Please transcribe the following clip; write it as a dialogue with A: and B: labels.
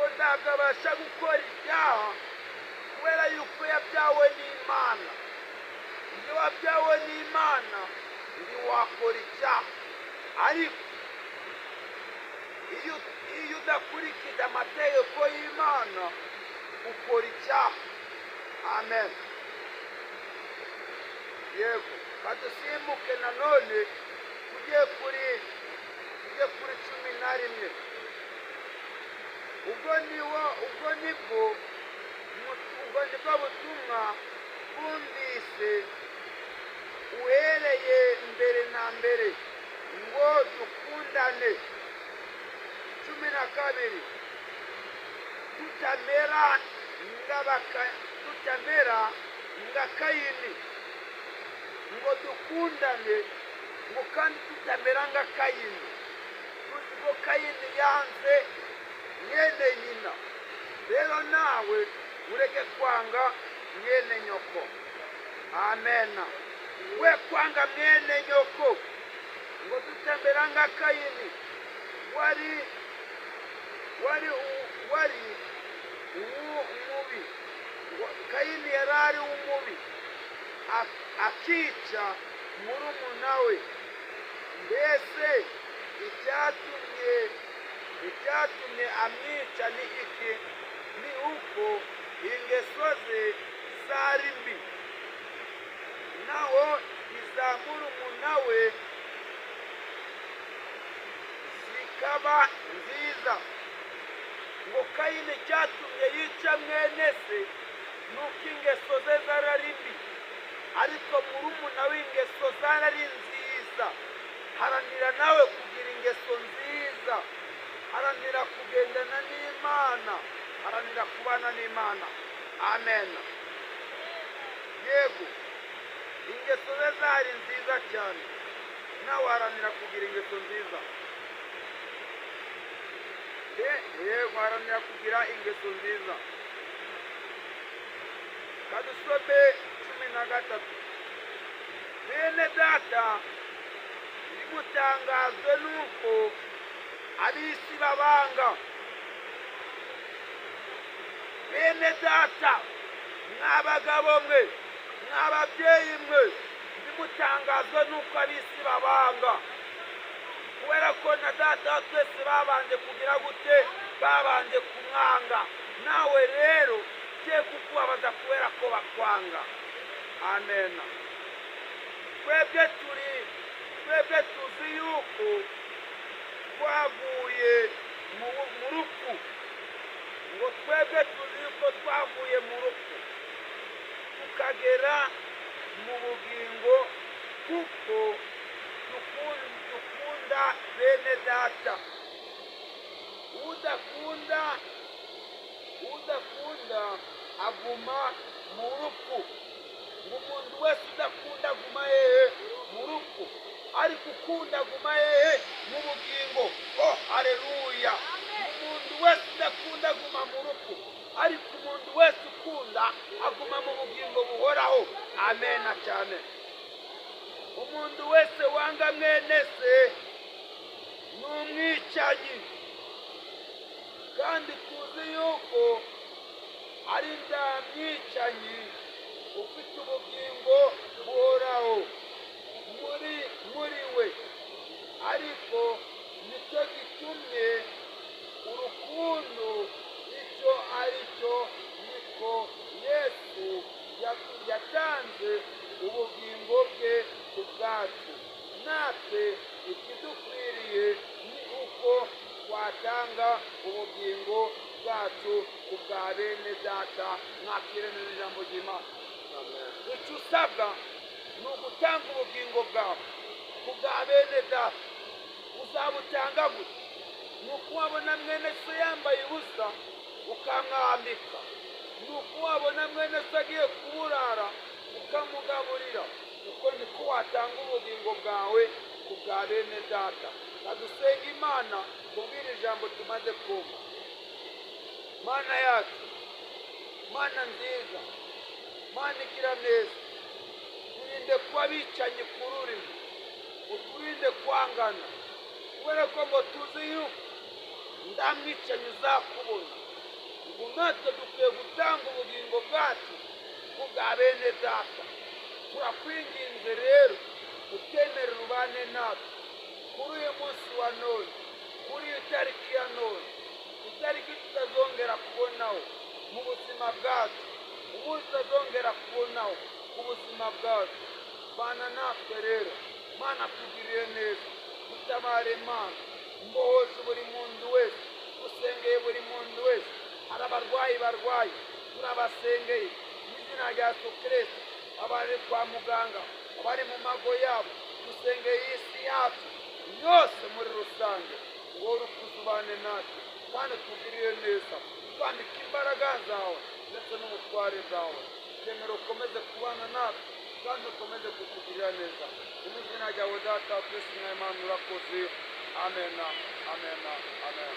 A: ngo ntabwo abasha gukora ibyaha kubera yuko yabyawe n'Imana. Iyo wabyawe n'Imana ntiwakora icyaha, ariko iyo udakurikiza amategeko y'Imana ukora icyaha. Amen. Yego, badusimbuke nanone tujye kuri 11. ubwo nibwo butumwa bwumvise uhereye mbere na mbere ngo dukundane. 12. tutamera nga Kayini, ngo dukundane ngo kandi tutamera nga Kayini. Tuzi ko Kayini yanze mwene nyina, rero nawe ureke kwanga mwene nyoko. Amen. We kwanga mwene nyoko ngo tutamera nga Kayini wari umubi. Kayini yarari umubi, akica murumuna we. Mbese icyatumye amwica ni iki? Ni uko ingeso ze zari mbi, naho iza murumuna we zikaba nziza. Ngo Kayini cyatumye yica mwene se nuko ingeso ze zarari mbi, ariko murumuna w'ingeso zarari nziza. Haranira nawe kugira ingeso nziza, haranira kugendana n'Imana, haranira kubana n'Imana. Amen. Yego, ingeso ze zari nziza cyane, nawe haranira kugira ingeso nziza. Yego, haranira kugira ingeso nziza. Kadusome 13. Bene data, ndimutangazwe nuko ab'isi babanga. Bene data, mw'abagabo mwe, mw'ababyeyi mwe, ndimutangazwe nuko ab'isi babanga. Kubera ko na data twese babanje kugira gute? Babanje kumwanga. Nawe rero cye kukubabaza kubera ko bakwanga. Amen. Twebwe tuzi yuko twavuye mu rupfu. Ngo twebwe tuzi yuko twavuye mu rupfu tukagera mu bugingo, kuko dukunda bene data. Udakunda aguma mu rupfu. Ngo umuntu wese udakunda aguma mu rupfu, ariko ukunda aguma mu bugingo. Oh, haleluya. Umuntu wese udakunda aguma mu rupfu, ariko umuntu wese ukunda aguma mu bugingo buhoraho. Amen cyane. Umuntu wese wanga mwene se ni umwicanyi, kandi tuzi yuko ari ndamwicanyi ufite ubugingo buhoraho muri we. Ariko nicyo gitumye urukundo icyo ari cyo, niko Yesu yatanze ubugingo bwe ku bwacu. Natwe ikidukwiriye ni uko twatanga ubugingo bwacu ku bwa bene data. Mwakire neza ijambo ry'Imana. Icyo usabwa ni ugutanga ubugingo bwawe ku bwa bene data. Uzabutanga gute? Ni ukuwabona mwene se yambaye ubusa ukamwambika. Ni ukuwabona mwene se agiye kuburara ukamugaburira. Uko niko watanga ubugingo bwawe ku bwa bene data. Kadusenga Imana kubwira ijambo tumaze kumva. Mana yacu, Mana nziza, Mana igira neza, turinde kuba bicanyi ku rurimi, uturinde kwangana. Kubera ko ngo tuzi yuko ndamwicanyi uzakubona, ngo natwe dukwiye gutanga ubugingo bwacu kubwa bene data. Turakwinginze rero utemerera ubane natwe kuri uyu munsi wa none, kuri iyi tariki ya none, itariki tutazongera kubonaho mu buzima bwacu, umunsi tutazongera kubonaho ku buzima bwacu. Bana natwe rero Mana, tugirire neza, dutabare Mana, mbohoze buri muntu wese, usengeye buri muntu wese. Hari abarwayi barwaye, turabasengeye mu izina rya Yesu Kristo. Abari kwa muganga, abari mu mago yabo, dusengeye isi yacu yose muri rusange, ngo urukuze ubane natwe kandi tugirire neza, twambike imbaraga zawe ndetse n'ubutware bwawe. Twemera ukomeze kubana natwe kandi ukomeze kutugirira neza. Mu izina ryawe Data, Kristo, Imana, urakoze. Amen, amen, amen.